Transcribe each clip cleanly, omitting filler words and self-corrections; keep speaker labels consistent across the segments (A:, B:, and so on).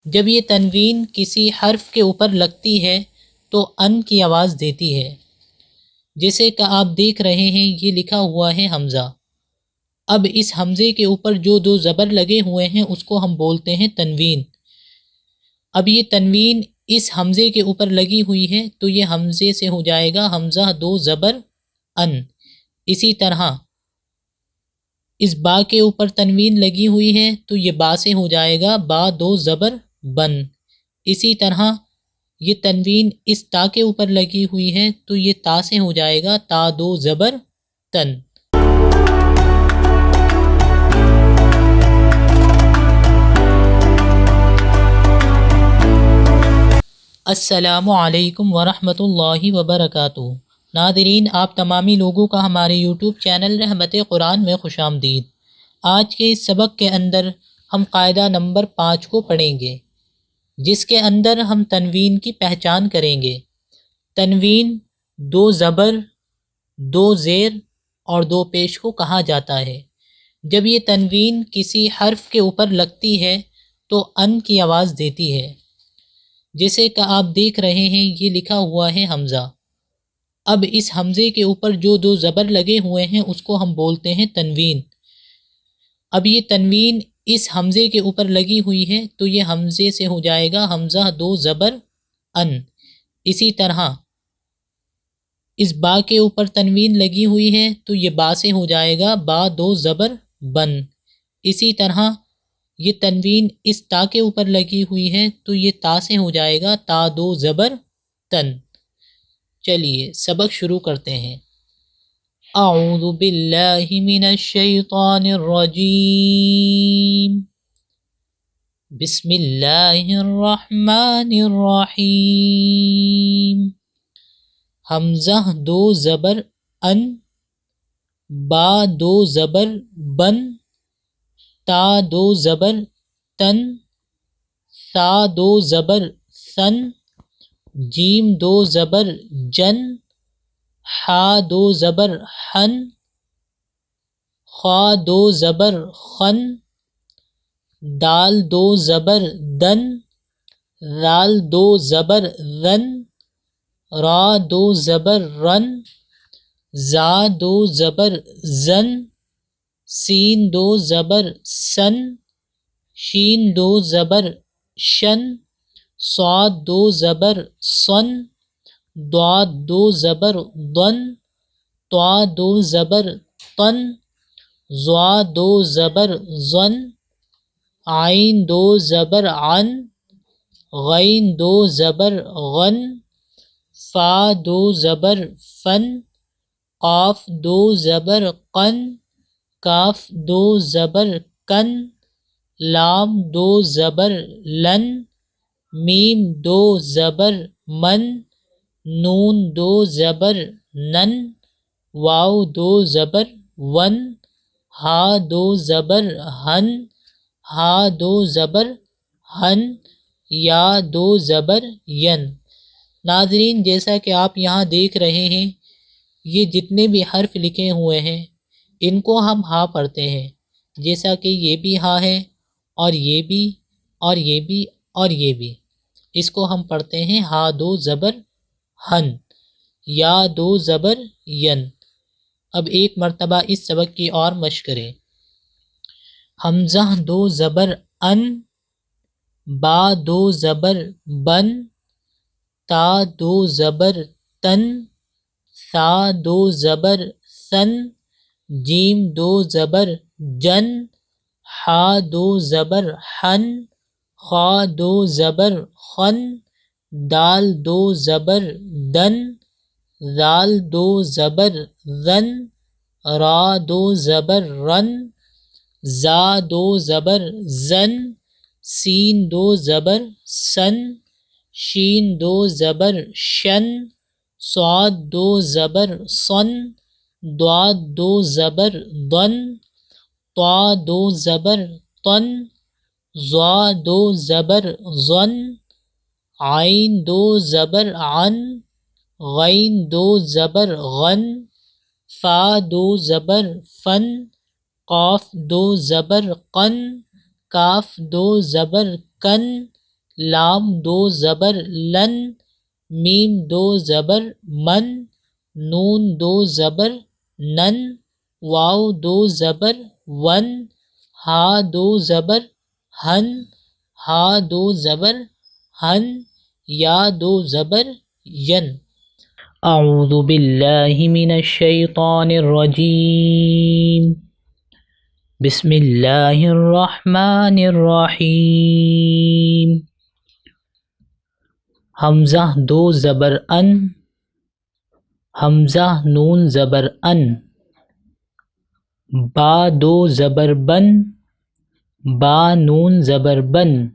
A: جب یہ تنوین کسی حرف کے اوپر لگتی ہے تو ان کی آواز دیتی ہے، جیسے کہ آپ دیکھ رہے ہیں یہ لکھا ہوا ہے حمزہ۔ اب اس حمزے کے اوپر جو دو زبر لگے ہوئے ہیں اس کو ہم بولتے ہیں تنوین۔ اب یہ تنوین اس حمزے کے اوپر لگی ہوئی ہے تو یہ حمزے سے ہو جائے گا حمزہ دو زبر ان۔ اسی طرح اس با کے اوپر تنوین لگی ہوئی ہے تو یہ با سے ہو جائے گا با دو زبر بن۔ اسی طرح یہ تنوین اس تا کے اوپر لگی ہوئی ہے تو یہ تا سے ہو جائے گا تا دو زبر تن۔ السلام علیکم ورحمۃ اللہ وبرکاتہ۔ ناظرین، آپ تمامی لوگوں کا ہمارے یوٹیوب چینل رحمت قرآن میں خوش آمدید۔ آج کے اس سبق کے اندر ہم قاعدہ نمبر 5 کو پڑھیں گے، جس کے اندر ہم تنوین کی پہچان کریں گے۔ تنوین دو زبر، دو زیر اور دو پیش کو کہا جاتا ہے۔ جب یہ تنوین کسی حرف کے اوپر لگتی ہے تو ان کی آواز دیتی ہے، جیسے کہ آپ دیکھ رہے ہیں یہ لکھا ہوا ہے حمزہ۔ اب اس حمزے کے اوپر جو دو زبر لگے ہوئے ہیں اس کو ہم بولتے ہیں تنوین۔ اب یہ تنوین اس حمزے کے اوپر لگی ہوئی ہے تو یہ حمزے سے ہو جائے گا حمزہ دو زبر ان۔ اسی طرح اس با کے اوپر تنوین لگی ہوئی ہے تو یہ با سے ہو جائے گا با دو زبر بن۔ اسی طرح یہ تنوین اس تا کے اوپر لگی ہوئی ہے تو یہ تا سے ہو جائے گا تا دو زبر تن۔ چلیے سبق شروع کرتے ہیں۔ اعوذ باللہ من الشیطان الرجیم، بسم اللہ الرحمن الرحیم۔ حمزہ دو زبر ان، با دو زبر بن، تا دو زبر تن، ثا دو زبر ثن، جیم دو زبر جن، حا دو زبر حن، خا دو زبر خن، دال دو زبر دن، رال دو زبر رن، را دو زبر رن، زا دو زبر زن، سین دو زبر سن، شین دو زبر شن، صاد دو زبر صن، ضاد دو زبر ضن، طا دو زبر طن، ظا دو زبر ظن، عین دو زبر عن، غین دو زبر غن، فا دو زبر فن، قاف دو زبر قن، کاف دو زبر کن، لام دو زبر لن، میم دو زبر من، نون دو زبر نن، واو دو زبر ون، ہا دو زبر ہن، ہا دو زبر ہن، یا دو زبر ین۔ ناظرین، جیسا کہ آپ یہاں دیکھ رہے ہیں یہ جتنے بھی حرف لکھے ہوئے ہیں ان کو ہم ہا پڑھتے ہیں، جیسا کہ یہ بھی ہا ہے اور یہ بھی اور یہ بھی اور یہ بھی، اس کو ہم پڑھتے ہیں ہا دو زبر ہن، یا دو زبر ین۔ اب ایک مرتبہ اس سبق کی اور مشق کریں۔ حمزہ دو زبر ان، با دو زبر بن، تا دو زبر تن، ثا دو زبر ثن، جیم دو زبر جن، حا دو زبر حن، خا دو زبر خن، دال دو زبر دن، ذال دو زبر ذن، را دو زبر رن، زا دو زبر زن، سین دو زبر سن، شین دو زبر شن، صاد دو زبر صن، ضاد دو زبر ضن، طا دو زبر طن، ظا دو زبر ظن، عین دو زبر عن، غین دو زبر غن، فا دو زبر فن، قاف دو زبر قن، کاف دو زبر کن، لام دو زبر لن، میم دو زبر من، نون دو زبر نن، واو دو زبر ون، ہا دو زبر ہن، ہا دو زبر ہن، یا دو زبر ین۔ اعوذ باللہ من الشیطان الرجیم، بسم اللہ الرحمن الرحیم۔ حمزہ دو زبر ان، حمزہ نون زبر ان، با دو زبر بن، با نون زبر بن،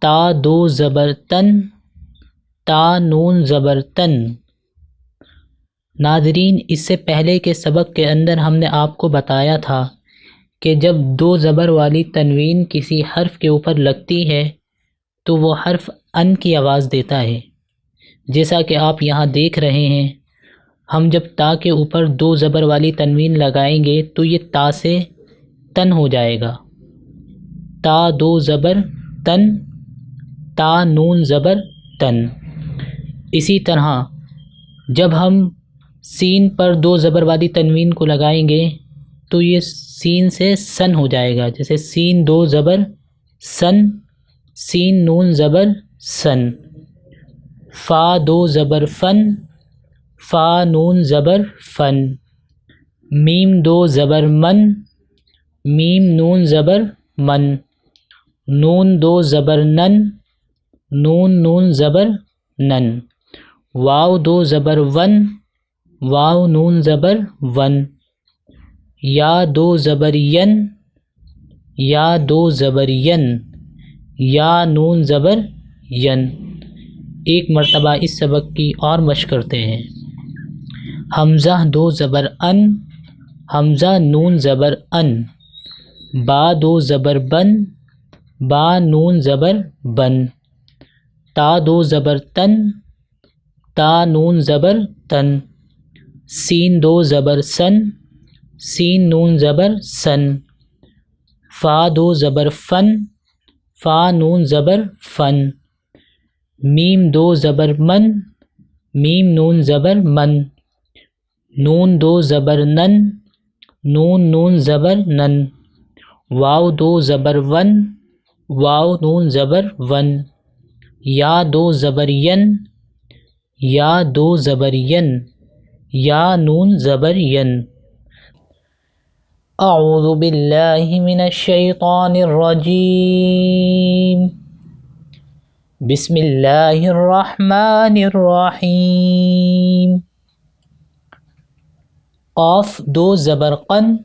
A: تا دو زبر تن، تا نون زبر تن۔ ناظرین، اس سے پہلے کے سبق کے اندر ہم نے آپ کو بتایا تھا کہ جب دو زبر والی تنوین کسی حرف کے اوپر لگتی ہے تو وہ حرف ان کی آواز دیتا ہے، جیسا کہ آپ یہاں دیکھ رہے ہیں۔ ہم جب تا کے اوپر دو زبر والی تنوین لگائیں گے تو یہ تا سے تن ہو جائے گا، تا دو زبر تن، تا نون زبر تن۔ اسی طرح جب ہم سین پر دو زبر والی تنوین کو لگائیں گے تو یہ سین سے سن ہو جائے گا، جیسے سین دو زبر سن، سین نون زبر سن۔ فا دو زبر فن، فا نون زبر فن۔ میم دو زبر من، میم نون زبر من۔ نون دو زبر نن، نون نون زبر نن۔ واو دو زبر ون، واو نون زبر ون۔ یا دو زبر ین، یا دو زبر ین، یا نون زبر ین۔ ایک مرتبہ اس سبق کی اور مشق کرتے ہیں۔ حمزہ دو زبر ان، حمزہ نون زبر ان، با دو زبر بن، با نون زبر بن۔ تا دو زبر تن، تا نون زبر تن۔ سین دو زبر سن، سین نون زبر سن۔ فا دو زبر فن، فا نون زبر فن۔ میم دو زبر من، میم نون زبر من۔ نون دو زبر نن، نون نون زبر نن۔ واو دو زبر ون، واو نون زبر ون۔ یا دو زبر ین، یا دو زبر ین، یا نون زبر ین۔ اعوذ باللہ من الشیطان الرجیم، بسم اللہ الرحمن الرحیم۔ قاف دو زبر قن،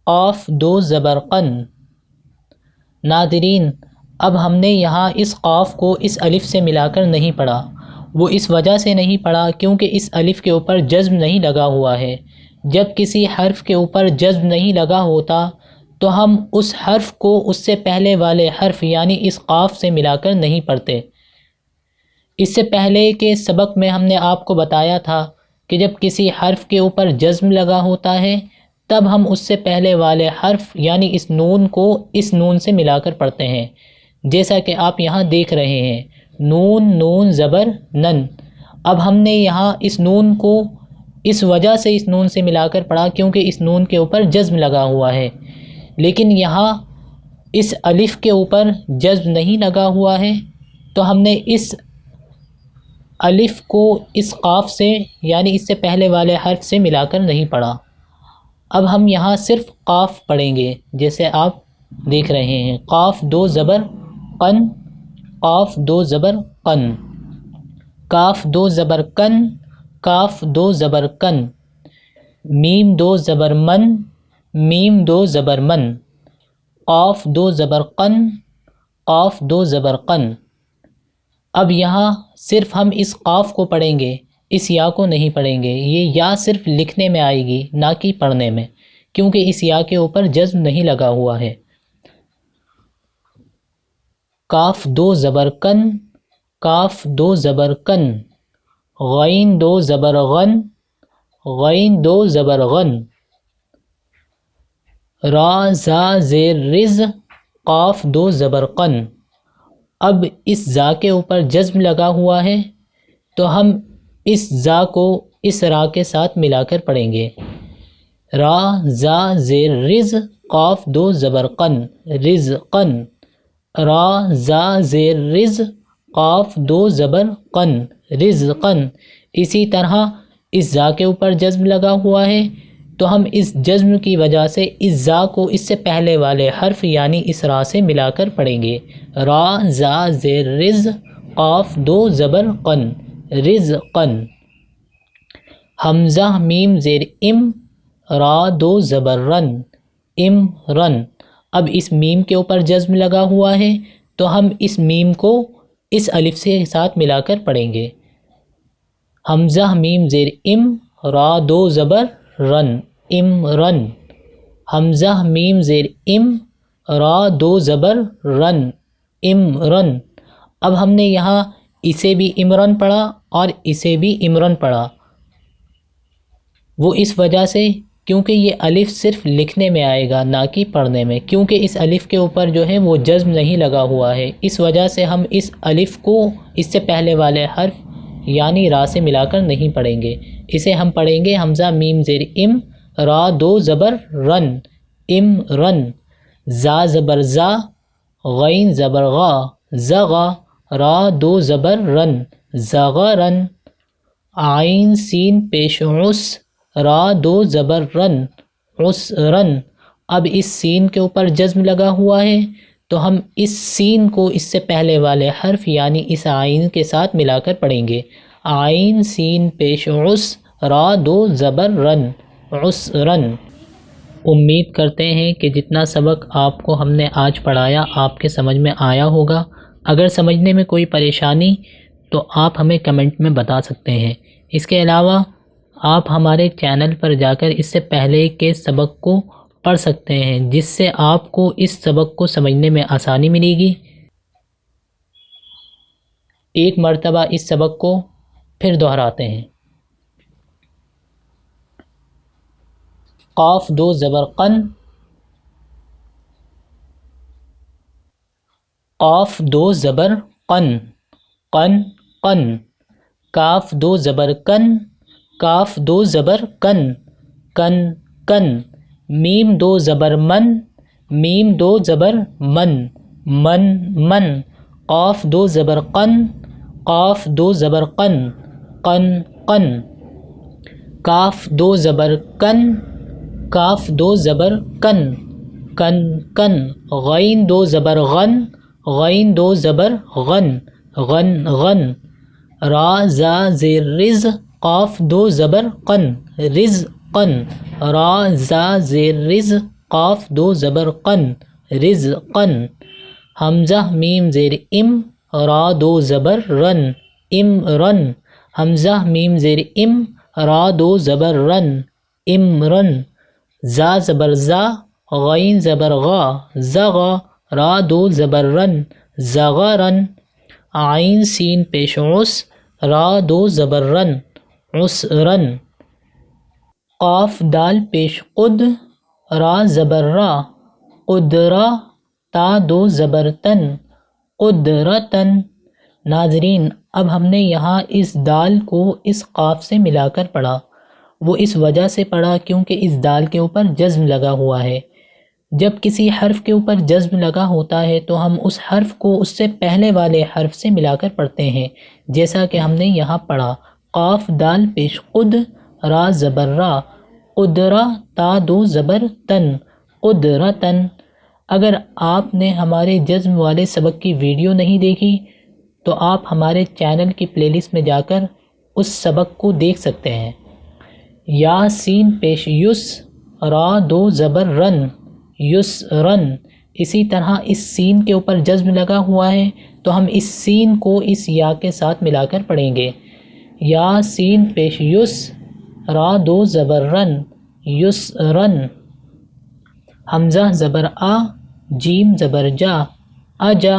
A: قاف دو زبر قن۔ ناظرین، اب ہم نے یہاں اس قاف کو اس الف سے ملا کر نہیں پڑھا۔ وہ اس وجہ سے نہیں پڑھا کیونکہ اس الف کے اوپر جزم نہیں لگا ہوا ہے۔ جب کسی حرف کے اوپر جزم نہیں لگا ہوتا تو ہم اس حرف کو اس سے پہلے والے حرف یعنی اس قاف سے ملا کر نہیں پڑھتے۔ اس سے پہلے کے سبق میں ہم نے آپ کو بتایا تھا کہ جب کسی حرف کے اوپر جزم لگا ہوتا ہے تب ہم اس سے پہلے والے حرف یعنی اس نون کو اس نون سے ملا کر پڑھتے ہیں، جیسا کہ آپ یہاں دیکھ رہے ہیں، نون نون زبر نن۔ اب ہم نے یہاں اس نون کو اس وجہ سے اس نون سے ملا کر پڑھا کیونکہ اس نون کے اوپر جزم لگا ہوا ہے، لیکن یہاں اس الف کے اوپر جزم نہیں لگا ہوا ہے تو ہم نے اس الف کو اس قاف سے یعنی اس سے پہلے والے حرف سے ملا کر نہیں پڑھا۔ اب ہم یہاں صرف قاف پڑھیں گے، جیسے آپ دیکھ رہے ہیں، قاف دو زبر قن، قاف دو زبر قن۔ کاف دو زبر کن، کاف دو زبر کن۔ میم دو زبر من، میم دو زبر من۔ قاف دو زبر قن، قاف دو زبر قن۔ اب یہاں صرف ہم اس قاف کو پڑھیں گے، اس یا کو نہیں پڑھیں گے۔ یہ یا صرف لکھنے میں آئے گی نہ کہ پڑھنے میں، کیونکہ اس یا کے اوپر جزم نہیں لگا ہوا ہے۔ کاف دو زبر کن، کاف دو زبر کن۔ غین دو زبر غن، غین دو زبر غن۔ را زا زیر رز، قاف دو زبر قن۔ اب اس زا کے اوپر جزم لگا ہوا ہے تو ہم اس زا کو اس را کے ساتھ ملا کر پڑھیں گے۔ را زا زیر رز قاف دو زبر قن رزقن، را زا زیر رز قاف دو زبر قن رزقن۔ اسی طرح اس زا کے اوپر جزم لگا ہوا ہے تو ہم اس جزم کی وجہ سے اس زا کو اس سے پہلے والے حرف یعنی اس را سے ملا کر پڑھیں گے۔ را زا زیر رز قاف دو زبر قن رزقن، حمزہ میم زیر ام را دو زبر رن ام رن۔ اب اس میم کے اوپر جزم لگا ہوا ہے تو ہم اس میم کو اس الف سے ساتھ ملا کر پڑھیں گے۔ حمزہ میم زیر ام را دو زبر رن ام رن، حمزہ میم زیر ام را دو زبر رن ام رن۔ اب ہم نے یہاں اسے بھی عمرن پڑھا اور اسے بھی عمرن پڑھا، وہ اس وجہ سے کیونکہ یہ الف صرف لکھنے میں آئے گا نہ کہ پڑھنے میں، کیونکہ اس الف کے اوپر جو ہے وہ جزم نہیں لگا ہوا ہے، اس وجہ سے ہم اس الف کو اس سے پہلے والے حرف یعنی را سے ملا کر نہیں پڑھیں گے۔ اسے ہم پڑھیں گے حمزہ میم زیر ام را دو زبر رن ام رن، زا زبر زا غین زبر غا زغا، را دو زبر رن زغرن، عین سین پیش عس را دو زبر رن عسرن۔ اب اس سین کے اوپر جزم لگا ہوا ہے تو ہم اس سین کو اس سے پہلے والے حرف یعنی اس عین کے ساتھ ملا کر پڑھیں گے۔ عین سین پیش عس را دو زبر رن عسرن۔ امید کرتے ہیں کہ جتنا سبق آپ کو ہم نے آج پڑھایا آپ کے سمجھ میں آیا ہوگا۔ اگر سمجھنے میں کوئی پریشانی تو آپ ہمیں کمنٹ میں بتا سکتے ہیں۔ اس کے علاوہ آپ ہمارے چینل پر جا کر اس سے پہلے کے سبق کو پڑھ سکتے ہیں جس سے آپ کو اس سبق کو سمجھنے میں آسانی ملے گی۔ ایک مرتبہ اس سبق کو پھر دہراتے ہیں۔ قاف دو زبر قن قاف دو زبر قن قن قن، کاف دو زبر کن کاف دو زبر کن کن کن، میم دو زبر من میم دو زبر من من من، قاف دو زبر قن قاف دو زبر قن قن قن، کاف دو زبر کن کاف دو زبر کن کن کن، غین دو زبر غن غین دو زبر غن غن غن، را زا زیر رز قاف دو زبر قن رز قن، را زا زیر رز قاف دو زبر قن رز قن، حمزہ میم زیر ام را دو زبر رن ام رن، حمزہ میم زیر ام را دو زبر رن ام رن، زا زبر زا غین زبر غا زغا، را دو زبر رن زغرن، عین سین پیش عس را دو زبر رن عسرن، قاف دال پیش قد را زبر را قدرا، تا دو زبر تن قدرتن۔ ناظرین اب ہم نے یہاں اس دال کو اس قاف سے ملا کر پڑھا، وہ اس وجہ سے پڑھا کیونکہ اس دال کے اوپر جزم لگا ہوا ہے۔ جب کسی حرف کے اوپر جزم لگا ہوتا ہے تو ہم اس حرف کو اس سے پہلے والے حرف سے ملا کر پڑھتے ہیں، جیسا کہ ہم نے یہاں پڑھا قاف دال پیش قد را زبر را قدرا، تا دو زبر تن قدرتن۔ اگر آپ نے ہمارے جزم والے سبق کی ویڈیو نہیں دیکھی تو آپ ہمارے چینل کی پلے لسٹ میں جا کر اس سبق کو دیکھ سکتے ہیں۔ یا سین پیش یس را دو زبر رن یس رن، اسی طرح اس سین کے اوپر جزم لگا ہوا ہے تو ہم اس سین کو اس یا کے ساتھ ملا کر پڑھیں گے۔ یا سین پیش یس را دو زبر رن یس رن، حمزہ زبر آ جیم زبر جا اجا،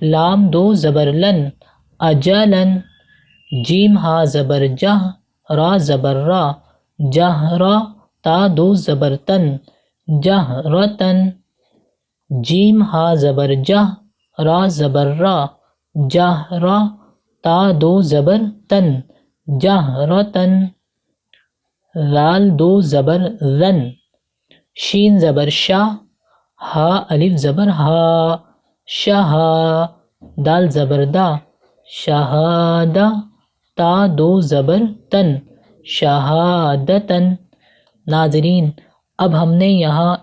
A: لام دو زبر لن اجلن، جیم ہا زبر جہ را زبر را جہرا، تا دو زبر تن جہرتن، جیم ہا زبر جہ را زبر را جہرا تا دو زبر تن جہرتن، رال دو زبر رن، شین زبر شا، ہا الف زبر ہا، شہا، دال زبر دا، شہادہ، تا دو زبر تن، شہادتن۔ ناظرین، اب ہم نے یہاں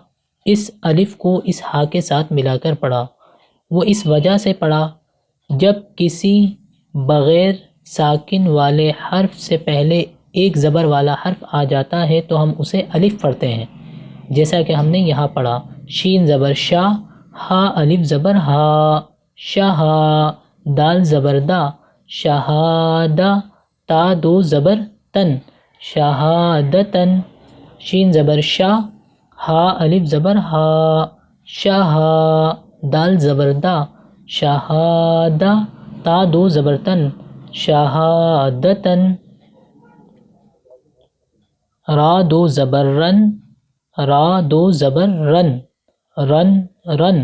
A: اس الف کو اس ہا کے ساتھ ملا کر پڑھا۔ وہ اس وجہ سے پڑھا جب کسی بغیر ساکن والے حرف سے پہلے ایک زبر والا حرف آ جاتا ہے تو ہم اسے الف پڑھتے ہیں، جیسا کہ ہم نے یہاں پڑھا شین زبر شا، ہا الف زبر ہا، شہا، دال زبر دا، شہادہ، تا دو زبر تن، شہادتن، شین زبر شا، ہا الف زبر ہا، شہا، دال زبر دا، شہادہ، تا دو زبر تن، شہادتن، را دو زبر رن، را دو زبر رن، رن رن،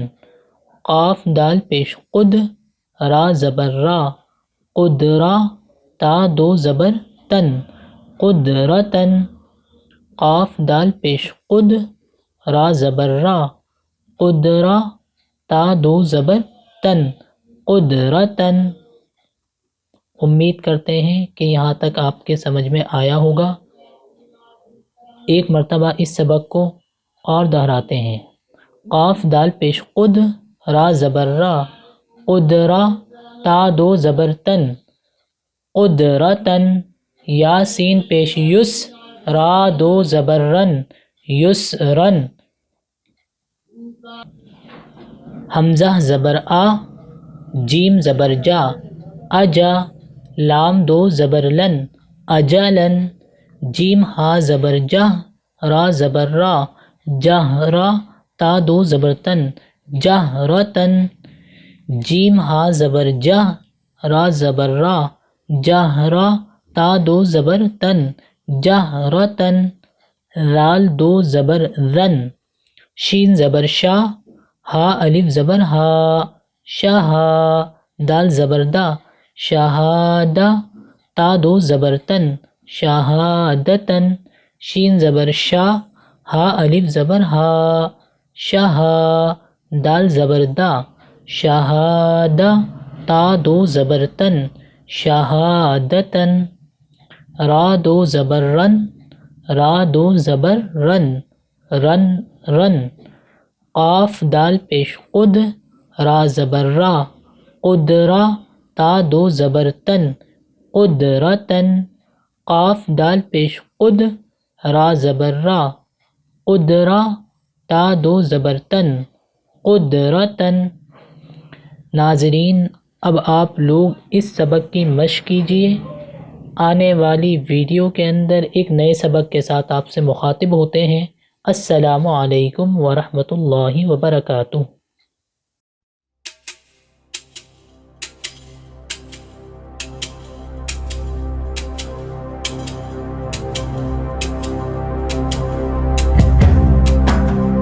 A: قاف دال پیش قد، را زبر را، قدرا، تا دو زبر تن، قدرتن، قاف دال پیش قد، را زبر را، قدرا، تا دو زبر تن، قدرتن۔ امید کرتے ہیں کہ یہاں تک آپ کے سمجھ میں آیا ہوگا۔ ایک مرتبہ اس سبق کو اور دہراتے ہیں۔ قاف دال پیش قد، را زبر را، قدرا، تا دو زبر تن، قدرتن، یا سین پیش یس، را دو زبر رن، یسرن، حمزہ زبر آ، جیم زبر جا، اجا، لام دو زبر لن، اجلن، جیم ہا زبر جہ، را زبر را، جہرا، تا دو زبر تن، جہرتن، جیم ہا زبر جہ، را زبر را، جہرا، تا دو زبر تن، جہرتن، رال دو زبر رن، شین زبر شا، ہا الف زبر ہا، شہا، دال زبر دا، شہادہ، تا دو زبر تن، شہادتن، شین زبر شا، ہا الف زبر ہا، شہا، دال زبر دا، شہادہ، تا دو زبر تن، شہادتن، را دو زبر رن، را دو زبر رن، رن رن، قاف دال پیش قد، را زبر را، قدرا، تا دو زبر تن، قدرتن، قاف دال پیش قد، را زبر را، قدرا، تا دو زبر تن، قدرتن۔ ناظرین، اب آپ لوگ اس سبق کی مشق کیجیے۔ آنے والی ویڈیو کے اندر ایک نئے سبق کے ساتھ آپ سے مخاطب ہوتے ہیں۔ السلام علیکم ورحمۃ اللہ وبرکاتہ۔